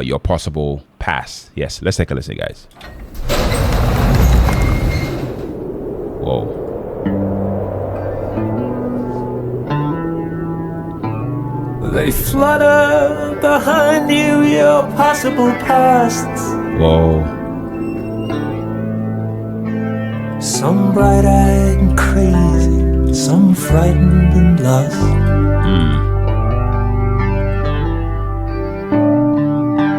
your possible past. Yes, let's take a listen, guys. Whoa. They flutter behind you, your possible pasts. Whoa. Some bright-eyed and crazy, some frightened and lost.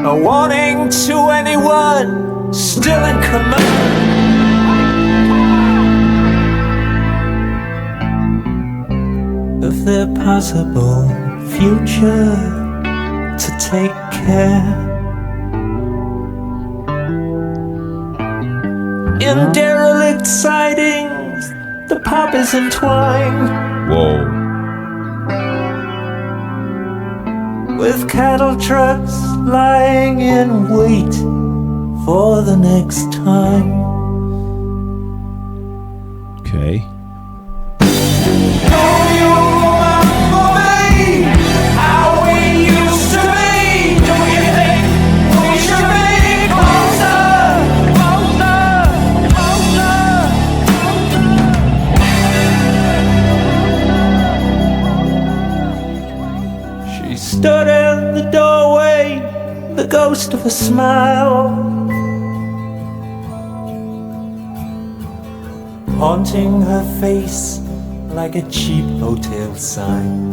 A warning to anyone still in command of their possible future to take care. In derelict sidings, the pop is entwined. Whoa. With cattle trucks lying in wait for the next time. Okay. Stood in the doorway, the ghost of a smile, haunting her face like a cheap hotel sign.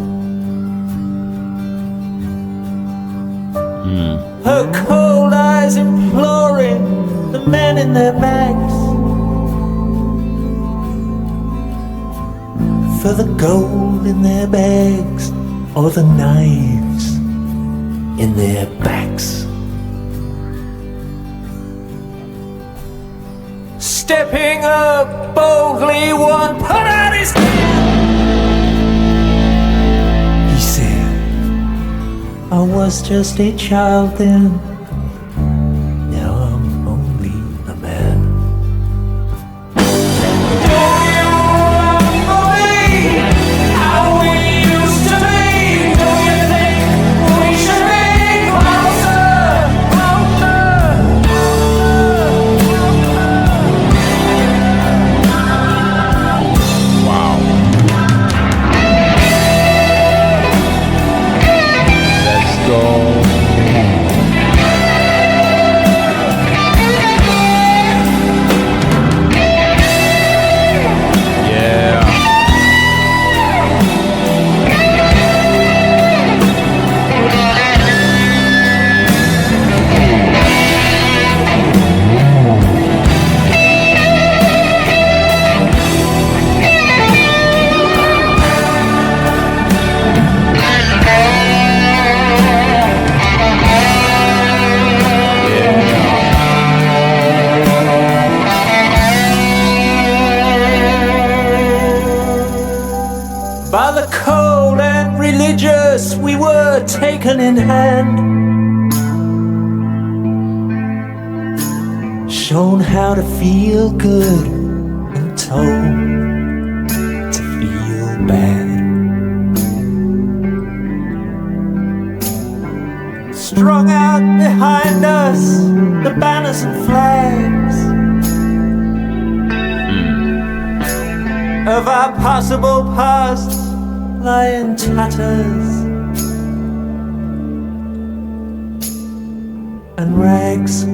Her cold eyes imploring the men in their bags for the gold in their bags or the knives in their backs. Stepping up boldly, one put out his hand. He said, I was just a child then, now I'm only a man. We were taken in hand, shown how to feel good and told to feel bad. Strung out behind us, the banners and flags of our possible past lie in tatters and rags.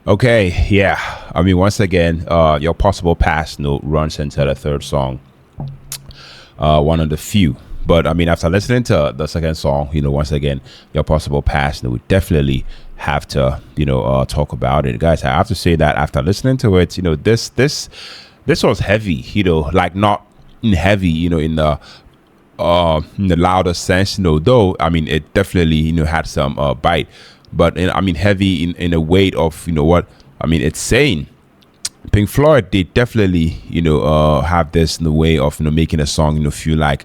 Okay, yeah. I mean, once again, your possible past note runs into the third song. One of the few. But I mean, after listening to the second song, once again, your possible past note, we definitely have to, talk about it. Guys, I have to say that after listening to it, this was heavy, like not heavy, in the louder sense, though, I mean, it definitely, had some bite. But heavy in a weight of what I mean it's saying. Pink Floyd, they definitely, have this in the way of, making a song, feel like,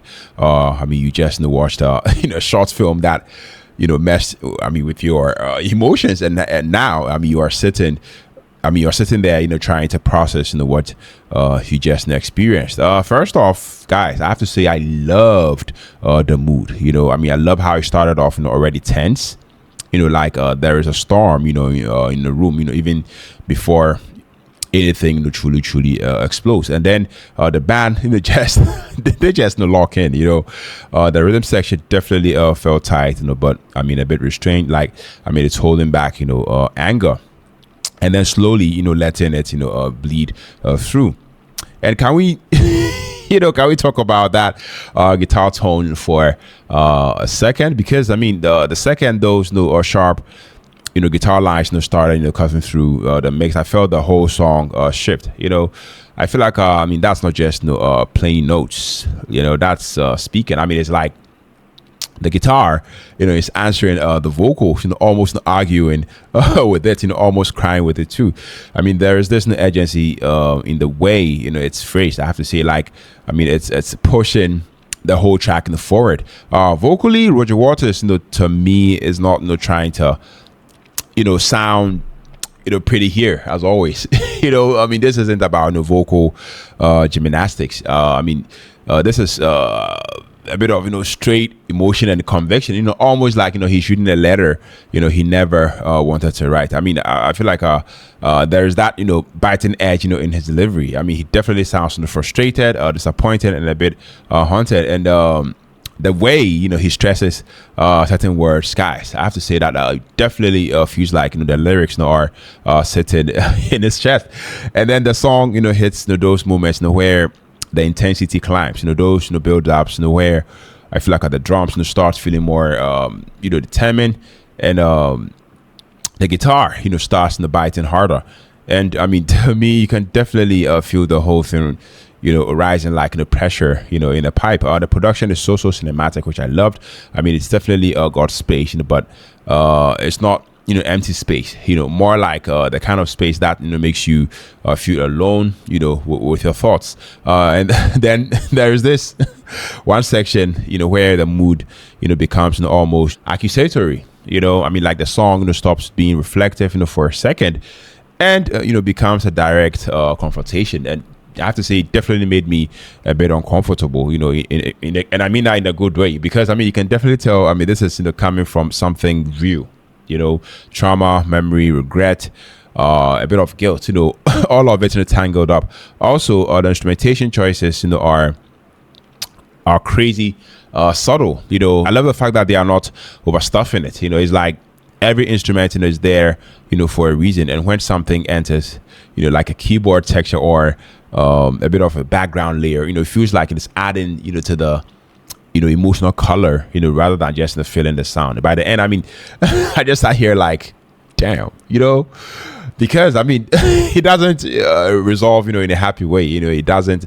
you just, watched, a short film that, messed, with your emotions. And now, you're sitting there, trying to process, what you just experienced. First off, guys, I have to say I loved the mood. I love how it started off, already tense. Like there is a storm, in the room, even before anything truly explodes. And then the band, just they just lock in. The rhythm section definitely felt tight, but a bit restrained. Like it's holding back, anger, and then slowly, letting it, bleed through. And can we can we talk about that guitar tone for a second? Because the second those sharp guitar lines started coming through the mix, I felt the whole song shift. I feel like that's not just playing notes, that's speaking. It's like the guitar is answering the vocals, almost arguing with it, almost crying with it too. There is this urgency in the way it's phrased. I have to say, like it's pushing the whole track in the forward. Vocally, Roger Waters to me is not trying to sound pretty here as always. This isn't about vocal gymnastics. This is a bit of straight emotion and conviction, almost like he's shooting a letter he never wanted to write. I feel like there's that biting edge in his delivery. He definitely sounds frustrated, disappointed, and a bit haunted. And the way he stresses certain words, guys, I have to say that definitely feels like the lyrics are sitting in his chest. And then the song hits those moments where the intensity climbs, those build ups, where I feel like the drums starts feeling more determined, and the guitar starts biting harder. And to me, you can definitely feel the whole thing rising like pressure in a pipe. The production is so cinematic, which I loved. It's definitely got space, but it's not empty space, more like the kind of space that makes you feel alone with your thoughts. And then there's this one section where the mood becomes almost accusatory. Like the song stops being reflective for a second, and becomes a direct confrontation. And I have to say, it definitely made me a bit uncomfortable, and I mean that in a good way, because you can definitely tell this is coming from something real, trauma, memory, regret, a bit of guilt, all of it tangled up. Also, the instrumentation choices are crazy subtle. I love the fact that they are not overstuffing it. It's like every instrument is there for a reason. And when something enters like a keyboard texture or a bit of a background layer, it feels like it's adding to the emotional color, rather than just filling the sound. By the end, I just sat here like, damn, because it doesn't resolve in a happy way. It doesn't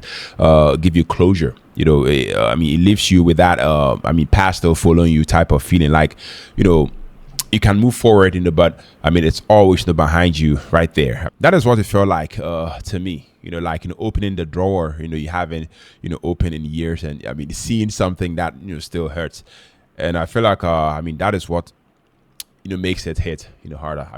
give you closure. It leaves you with that pastel following you type of feeling, like you can move forward but it's always behind you right there. That is what it felt like to me. Like opening the drawer you haven't opened in years, and seeing something that still hurts. And I feel like that is what makes it hit harder.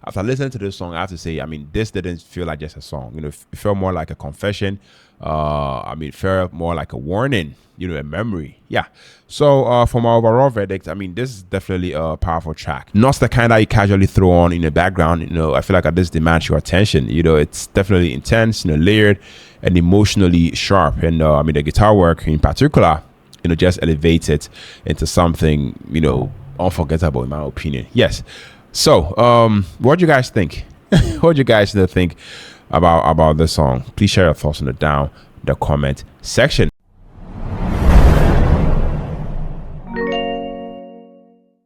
After listening to this song, I have to say, this didn't feel like just a song. It felt more like a confession. It felt more like a warning, a memory. Yeah. So for my overall verdict, this is definitely a powerful track. Not the kind that you casually throw on in the background. I feel like this demands your attention. It's definitely intense, layered, and emotionally sharp. And the guitar work in particular, just elevates it into something, unforgettable in my opinion. Yes. So what do you guys think? What do you guys think about this song? Please share your thoughts in the comment section.